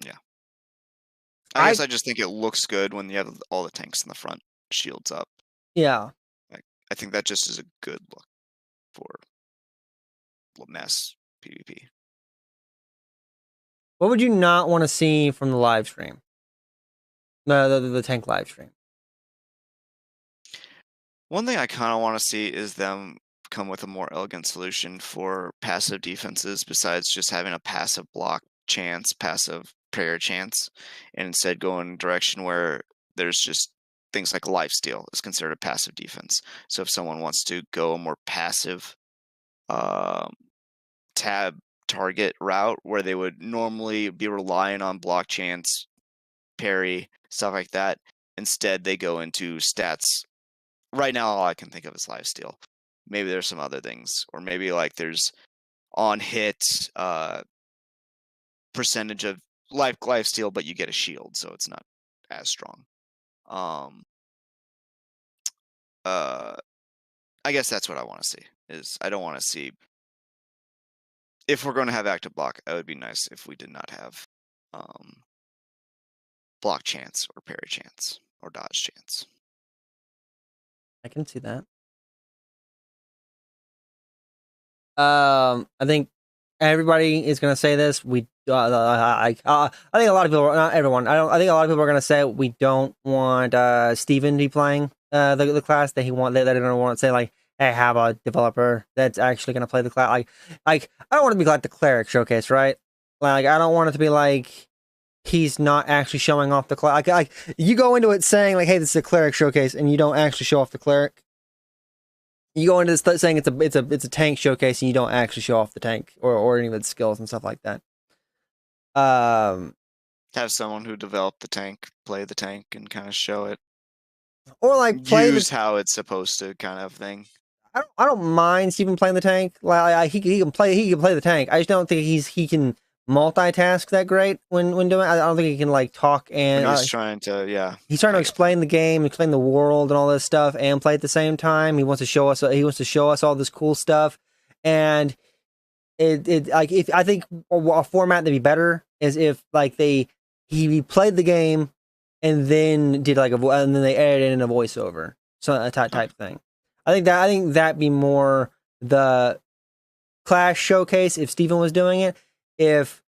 yeah, I guess I I just think it looks good when you have all the tanks in the front, shields up. Yeah. Like I think that just is a good look for mass PvP. What would you not want to see from the live stream? The tank live stream. One thing I kind of want to see is them come with a more elegant solution for passive defenses besides just having a passive block chance, passive prayer chance, and instead go in a direction where there's just things like lifesteal is considered a passive defense. So if someone wants to go a more passive um, tab target route where they would normally be relying on block chance, parry, stuff like that, instead they go into stats. Right now, all I can think of is lifesteal. Maybe there's some other things, or maybe like there's on hit percentage of life steal, but you get a shield, so it's not as strong. Um, uh, I guess that's what I want to see. Is I don't want to see if we're going to have active block. It would be nice if we did not have um, block chance or parry chance or dodge chance. I can see that. I think everybody is gonna say this. I think a lot of people, not everyone. I think a lot of people are gonna say we don't want Steven to be playing the class that he want. That they don't want to say like, hey, have a developer that's actually gonna play the class. Like I don't want to be like the cleric showcase, right? Like I don't want it to be like he's not actually showing off the cleric. Like you go into it saying like, hey, this is a cleric showcase, and you don't actually show off the cleric. You go into this saying it's a tank showcase, and you don't actually show off the tank or any of its skills and stuff like that. Um, Have someone who developed the tank play the tank and kind of show it, or like play the. use how it's supposed to, kind of thing. I don't mind Steven playing the tank. Like he can play the tank. I just don't think he can multitask that great when doing. I don't think he can like talk When and he's trying to, yeah, he's trying to I get that. explain the game, explain the world, and all this stuff, and play at the same time. He wants to show us. He wants to show us all this cool stuff, and it like if I think a format that'd be better is if like he played the game and then did like and then they edited in a voiceover, so a type Okay. thing. I think that'd be more the class showcase if Steven was doing it. If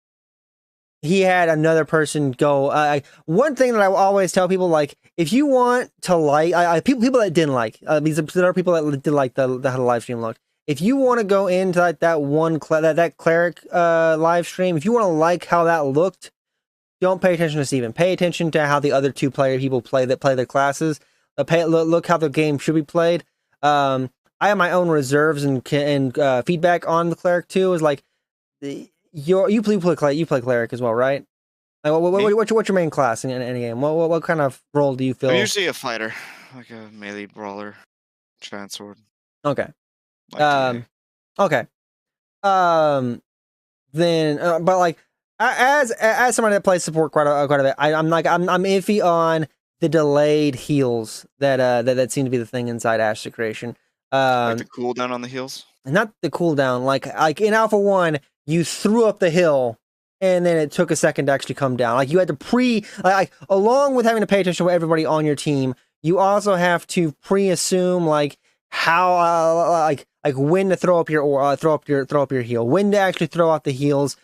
he had another person go, one thing that I will always tell people, like, if you want to like, people that didn't like, there are people that did like how the live stream looked. If you want to go into like that one that cleric live stream, if you want to like how that looked, don't pay attention to Steven. Pay attention to how the other two people play their classes. Look how the game should be played. I have my own reserves and feedback on the cleric too. Is like you play cleric as well, right? Like, what's your main class in any game? What kind of role do you feel? I'm usually a fighter, like a melee brawler, giant sword. Okay. Like Okay. Then, but like as somebody that plays support quite a bit, I'm iffy on the delayed heals that seem to be the thing inside Ashes Creation. like the cooldown on the heals. Not the cooldown. Like in Alpha 1, you threw up the hill, and then it took a second to actually come down. Like you had to along with having to pay attention to everybody on your team, you also have to pre-assume like how like when to throw up your heal, when to actually throw out the heals.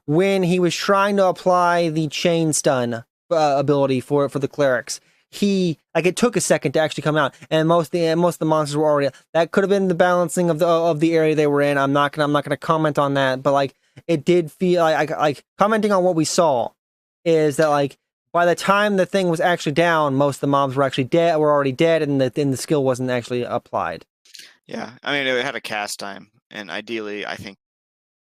When he was trying to apply the chain stun ability for the clerics, it took a second to actually come out, and most of the monsters were already. That could have been the balancing of the area they were in. I'm not gonna comment on that, but like it did feel like commenting on what we saw is that like by the time the thing was actually down, most of the mobs were already dead, and the skill wasn't actually applied. Yeah, I mean it had a cast time, and ideally, I think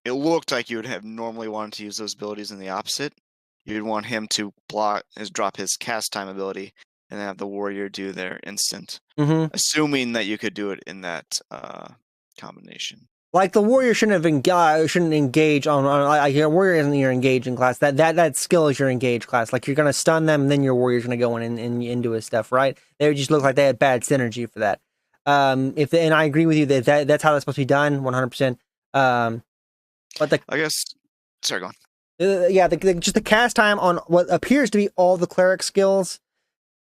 it looked like you would have normally wanted to use those abilities in the opposite. You'd want him to drop his cast time ability, and then have the warrior do their instant. Mm-hmm. Assuming that you could do it in that combination. Like the warrior shouldn't engage on your warrior isn't your engaging class. That skill is your engage class. Like you're gonna stun them, and then your warrior's gonna go in and do his stuff, right? They would just look like they had bad synergy for that. And I agree with you that's how that's supposed to be done, 100%. But I guess, sorry, go on. Yeah, just the cast time on what appears to be all the cleric skills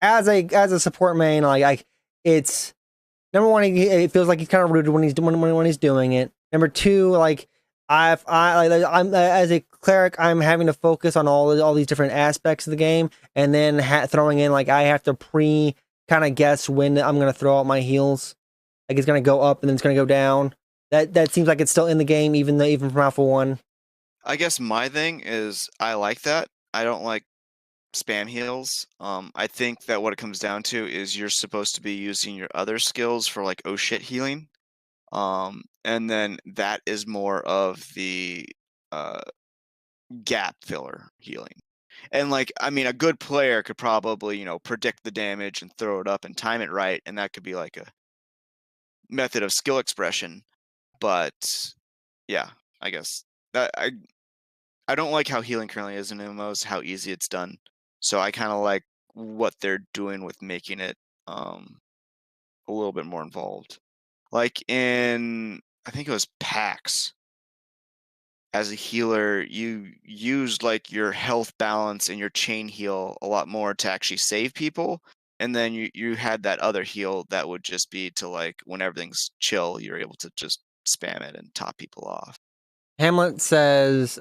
as a support main, it's number one, it feels like he's kind of rooted when he's doing it. Number two, like I'm as a cleric, I'm having to focus on all these different aspects of the game, and then throwing in like I have to kind of guess when I'm gonna throw out my heals. Like it's gonna go up and then it's gonna go down. That seems like it's still in the game, even from Alpha 1. I guess my thing is I like that. I don't like spam heals. I think that what it comes down to is you're supposed to be using your other skills for like oh shit healing. And then that is more of the gap filler healing. And like, I mean, a good player could probably, predict the damage and throw it up and time it right, and that could be like a method of skill expression. But yeah, I guess that I don't like how healing currently is in MMOs, how easy it's done. So I kind of like what they're doing with making it a little bit more involved. Like in, I think it was PAX. As a healer, you used like your health balance and your chain heal a lot more to actually save people. And then you had that other heal that would just be to like when everything's chill, you're able to just spam it and top people off. Hamlet says,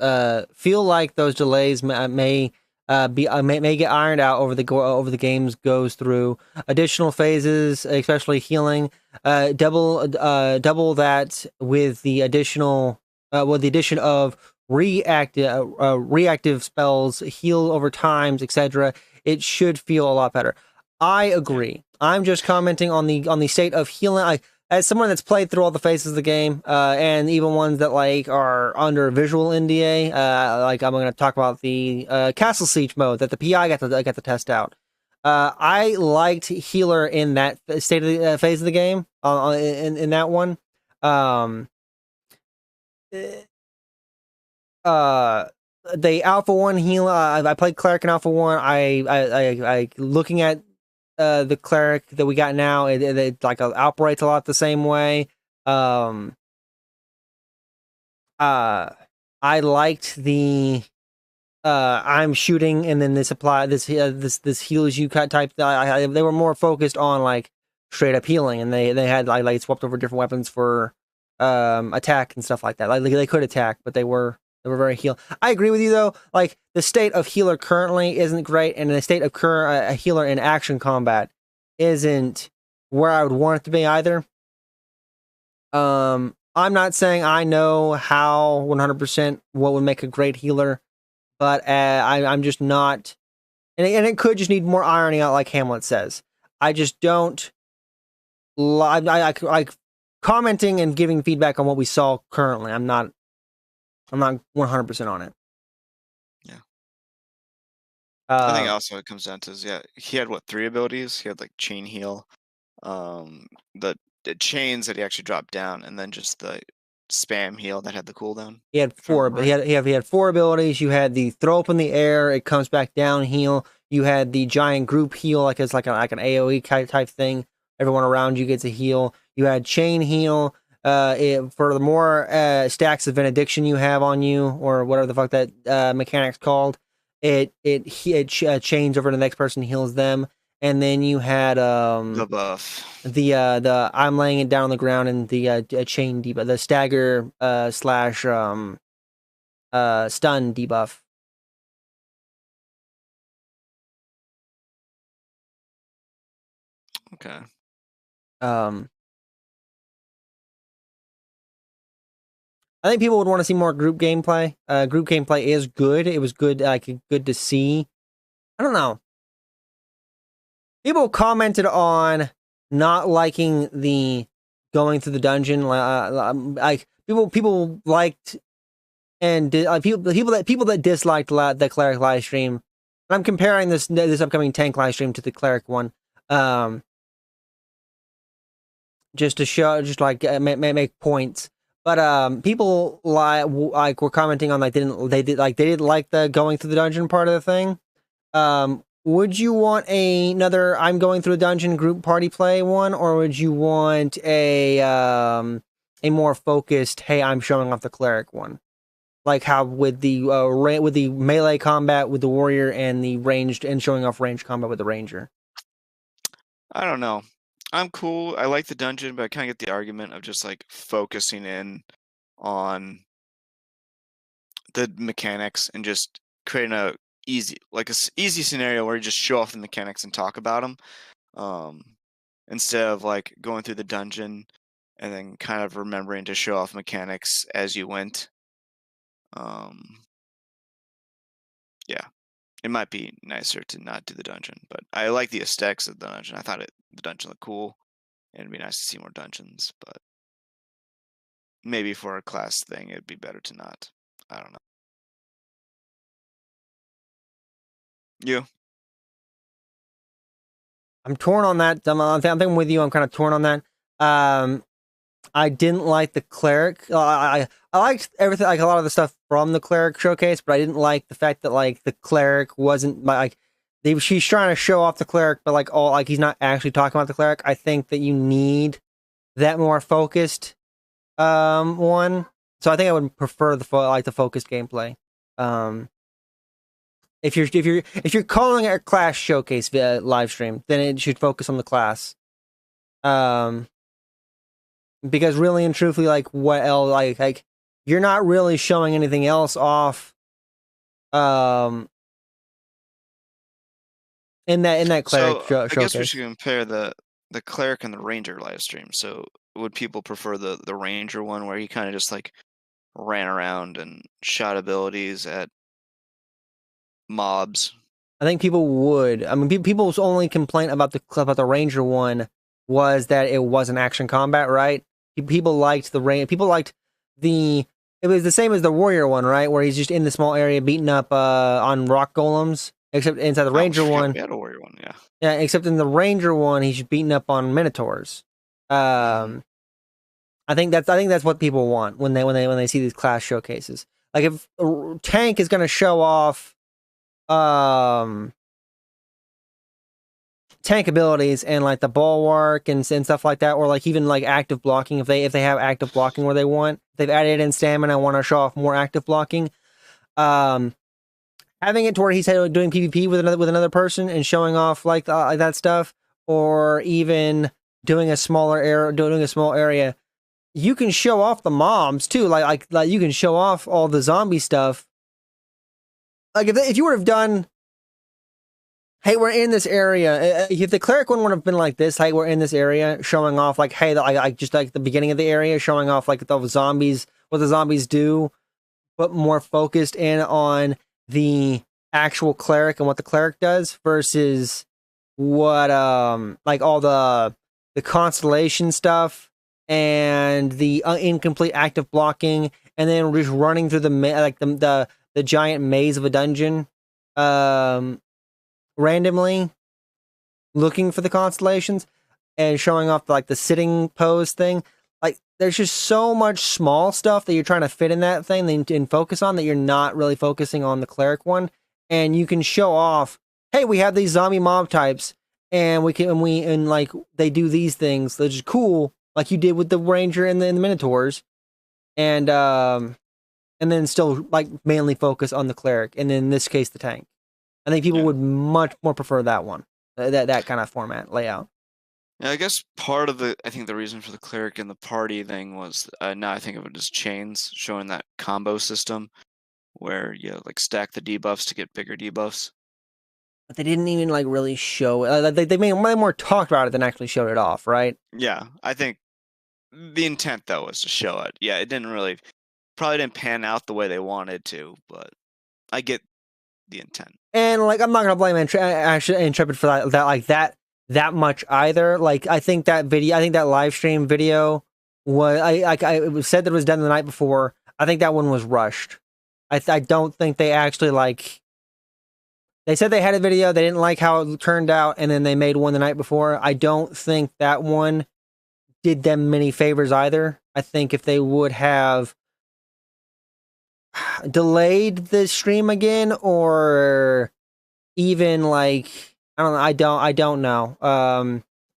"Feel like those delays may get ironed out over the games goes through additional phases, especially healing. Double that with the addition of reactive spells, heal over times, etc. It should feel a lot better." I agree. I'm just commenting on the state of healing. As someone that's played through all the phases of the game, and even ones that like are under visual NDA, like I'm going to talk about the Castle Siege mode that the PI got to test out. I liked healer in that state of the phase of the game. In that one, the Alpha 1 healer. I played cleric in Alpha 1. I looking at the cleric that we got now, it like operates a lot the same way. I liked the I'm shooting and then this heals you type. They were more focused on like straight up healing, and they had like swapped over different weapons for attack and stuff like that. Like they could attack, but they were very heal. I agree with you though. Like the state of healer currently isn't great, and the state of current a healer in action combat isn't where I would want it to be either. I'm not saying I know how 100% what would make a great healer, but I'm just not. And it could just need more ironing out, like Hamlet says. I just don't. I commenting and giving feedback on what we saw currently. I'm not 100% on it. Yeah. I think also it comes down to is he had what 3 abilities? He had like chain heal, the chains that he actually dropped down, and then just the spam heal that had the cooldown. He had 4. He had 4 abilities. You had the throw up in the air, it comes back down heal. You had the giant group heal, like it's like an AOE type thing. Everyone around you gets a heal. You had chain heal. For the more stacks of benediction you have on you, or whatever the fuck that mechanic's called, it chains over to the next person, heals them. And then you had the buff, the I'm laying it down on the ground, and the chain debuff, the stagger slash stun debuff. Okay. I think people would want to see more group gameplay. Group gameplay is good. It was good, good to see. I don't know. People commented on not liking the going through the dungeon. Like people liked, and people that disliked the cleric live stream. I'm comparing this upcoming tank live stream to the cleric one. Just to show, just like make points. But people like were commenting on they didn't like the going through the dungeon part of the thing. Would you want another I'm going through a dungeon group party play one, or would you want a more focused, hey, I'm showing off the cleric one? Like how with the melee combat with the warrior and the ranged and showing off ranged combat with the ranger. I don't know. I'm cool. I like the dungeon, but I kind of get the argument of just like focusing in on the mechanics and just creating a easy scenario where you just show off the mechanics and talk about them, instead of like going through the dungeon and then kind of remembering to show off mechanics as you went. Yeah, it might be nicer to not do the dungeon, but I like the aesthetics of the dungeon. I thought the dungeon looked cool, and it'd be nice to see more dungeons, but maybe for a class thing, it'd be better to not. I don't know. You? I'm torn on that. I'm thinking with you. I'm kind of torn on that. I didn't like the cleric. I liked everything, like a lot of the stuff from the cleric showcase, but I didn't like the fact that like the cleric wasn't like she's trying to show off the cleric, but like he's not actually talking about the cleric. I think that you need that more focused one. So I think I would prefer the focused gameplay. If you're calling it a class showcase via live stream, then it should focus on the class. Because really and truthfully, like what else? Like you're not really showing anything else off. In that cleric showcase. I guess we should compare the cleric and the ranger live stream. So would people prefer the ranger one where he kind of just like ran around and shot abilities at mobs? I think people would. I mean, people's only complaint about the ranger one was that it wasn't action combat, right? People liked the rain. People liked the. It was the same as the warrior one, right? Where he's just in the small area beating up on rock golems. Except inside the ranger one, we had a warrior one, yeah. Yeah, except in the ranger one, he's beating up on minotaurs. I think that's what people want when they see these class showcases. Like if tank is going to show off tank abilities and like the bulwark and stuff like that, or like even like active blocking, if they have active blocking where they want, they've added in stamina, want to show off more active blocking. Having it to where he's doing PvP with another person and showing off like that stuff, or even doing a small area you can show off the mobs too. Like you can show off all the zombie stuff. Like if you would have done, hey, we're in this area. If the cleric one would have been like this, hey, we're in this area, showing off like, hey, like just like the beginning of the area, showing off like the zombies, what the zombies do, but more focused in on the actual cleric and what the cleric does versus what like all the constellation stuff and the incomplete active blocking, and then just running through the giant maze of a dungeon randomly looking for the constellations and showing off like the sitting pose thing. Like there's just so much small stuff that you're trying to fit in that thing and focus on that you're not really focusing on the cleric one. And you can show off, hey, we have these zombie mob types and like they do these things, which is cool, like you did with the ranger and the Minotaurs. And then still like mainly focus on the cleric, and in this case the tank. I think people would much more prefer that one, that kind of format layout. Yeah, I guess part of the reason for the cleric and the party thing was now I think of it as chains, showing that combo system where you like stack the debuffs to get bigger debuffs. But they didn't even like really show it. They made more talked about it than actually showed it off, right? Yeah, I think the intent though was to show it. Yeah, it probably didn't pan out the way they wanted to, but I get the intent. And like I'm not gonna blame Intrepid for that much either. Like I think that live stream video was it was said that it was done the night before. I think that one was rushed. I don't think they actually like. They said they had a video, they didn't like how it turned out, and then they made one the night before. I don't think that one did them many favors either. I think if they would have delayed the stream again, or even like I don't know.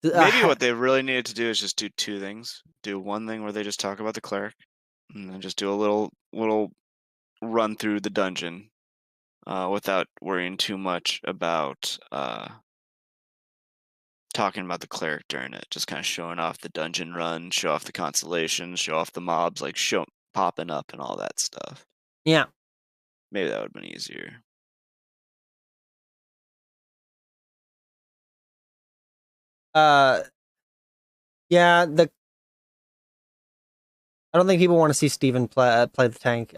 Maybe what they really needed to do is just do two things. Do one thing where they just talk about the cleric, and then just do a little run through the dungeon without worrying too much about talking about the cleric during it. Just kind of showing off the dungeon run, show off the constellations, show off the mobs, like popping up and all that stuff. Yeah. Maybe that would have been easier. Yeah, I don't think people want to see Steven play the tank.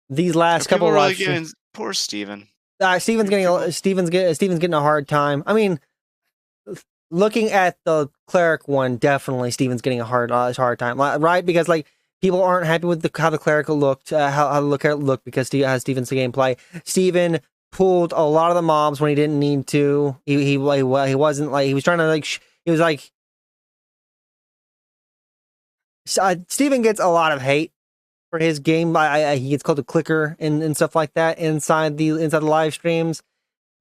These last couple really getting poor Steven. Steven's getting a hard time. I mean, looking at the cleric one, definitely Steven's getting a hard time, right? Because like people aren't happy with how the cleric looked, how the cleric looked because has Steven's gameplay. Steven pulled a lot of the mobs when he didn't need to. He wasn't like he was trying to like he was like. Steven gets a lot of hate for his game. He gets called a clicker and stuff like that inside the live streams,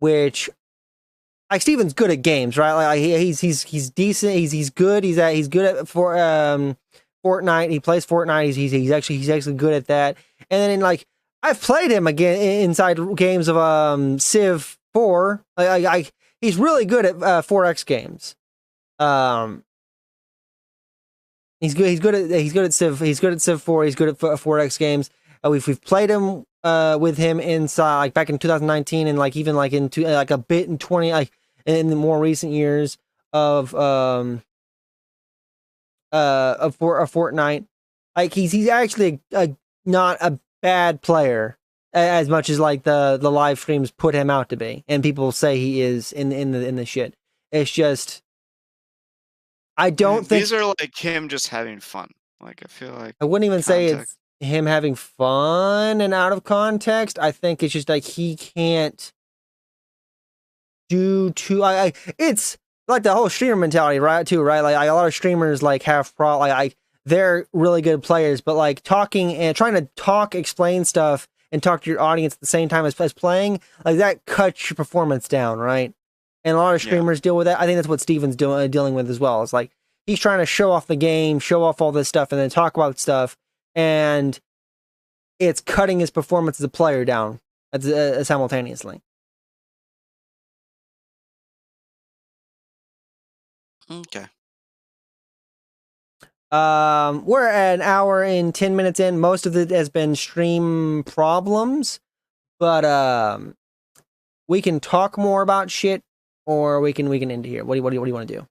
which like Steven's good at games, right? Like he's decent. He's good. He's good at Fortnite. He plays Fortnite. He's actually good at that. And then like I've played him again inside games of Civ 4. He's really good at 4X games. He's good at Civ. He's good at Civ 4. He's good at 4X games. We've played him with him inside like back in 2019 and like even like into like a bit in 20 like in the more recent years of Fortnite. Like he's actually not a bad player as much as like the live streams put him out to be, and people say he is in the shit. It's just. I don't think these are like him just having fun. Like I feel like I wouldn't even say it's him having fun and out of context. I think it's just like he can't do too. It's like the whole streamer mentality, right? Too right. Like a lot of streamers like have they're really good players, but like talking and trying to explain stuff, and talk to your audience at the same time as playing, like that cuts your performance down, right? And a lot of streamers deal with that. I think that's what Steven's dealing with as well. It's like he's trying to show off the game, show off all this stuff, and then talk about stuff, and it's cutting his performance as a player down simultaneously. Okay. We're an hour and 10 minutes in. Most of it has been stream problems, but we can talk more about shit, or we can end it here. What do you want to do?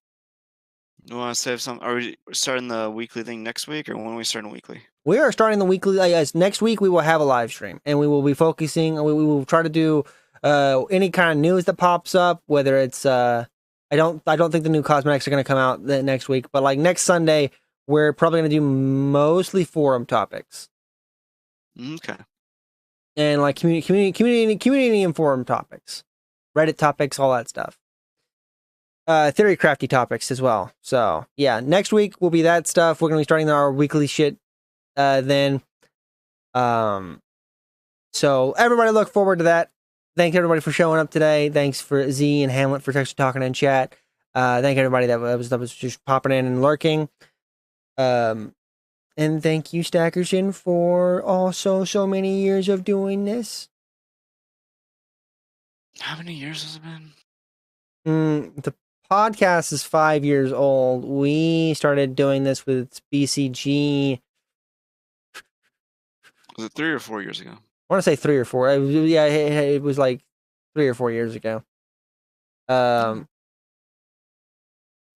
You want to save some? Are we starting the weekly thing next week, or when are we starting weekly? We are starting the weekly. Next week we will have a live stream, and we will be focusing. We will try to do any kind of news that pops up. Whether it's I don't think the new cosmetics are going to come out next week, but like next Sunday, we're probably going to do mostly forum topics. Okay. And like community and forum topics, Reddit topics, all that stuff. Theory crafty topics as well. So yeah, next week will be that stuff. We're gonna be starting our weekly shit then. So everybody look forward to that. Thanks everybody for showing up today. Thanks for Z and Hamlet for texting, talking, in chat. Thank everybody that was just popping in and lurking. And thank you, Stackerson, for also so many years of doing this. How many years has it been? The podcast is 5 years old. We started doing this with BCG. Was it 3 or 4 years ago? I want to say 3 or 4. It was like 3 or 4 years ago.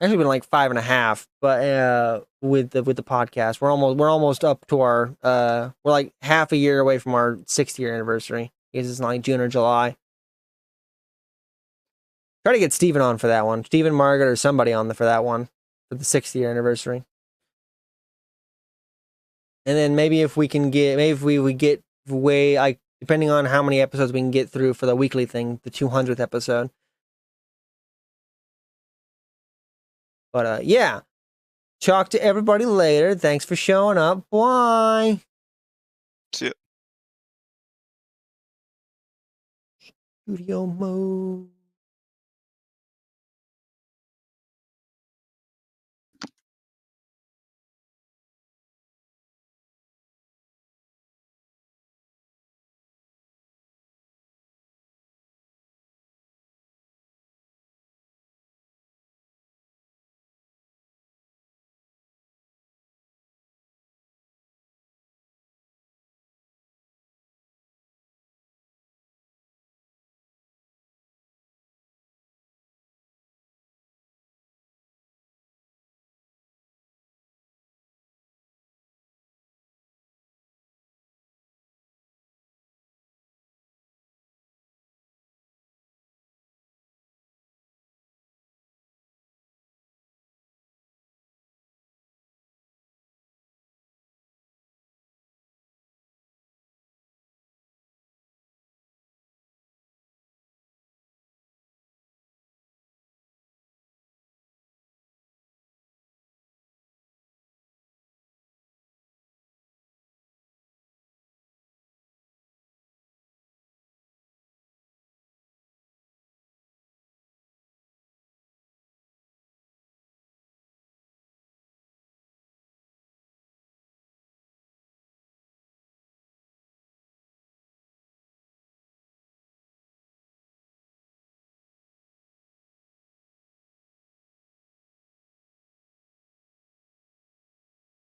Actually been like 5.5, but with the podcast, we're almost up to our we're like half a year away from our 6th year anniversary. Because it's not like June or July. Try to get Steven on for that one. Steven, Margaret, or somebody on for that one for the 6th year anniversary. And then maybe if we get way, like, depending on how many episodes we can get through for the weekly thing, the 200th episode. But yeah, talk to everybody later. Thanks for showing up. Bye. See ya. Studio mode.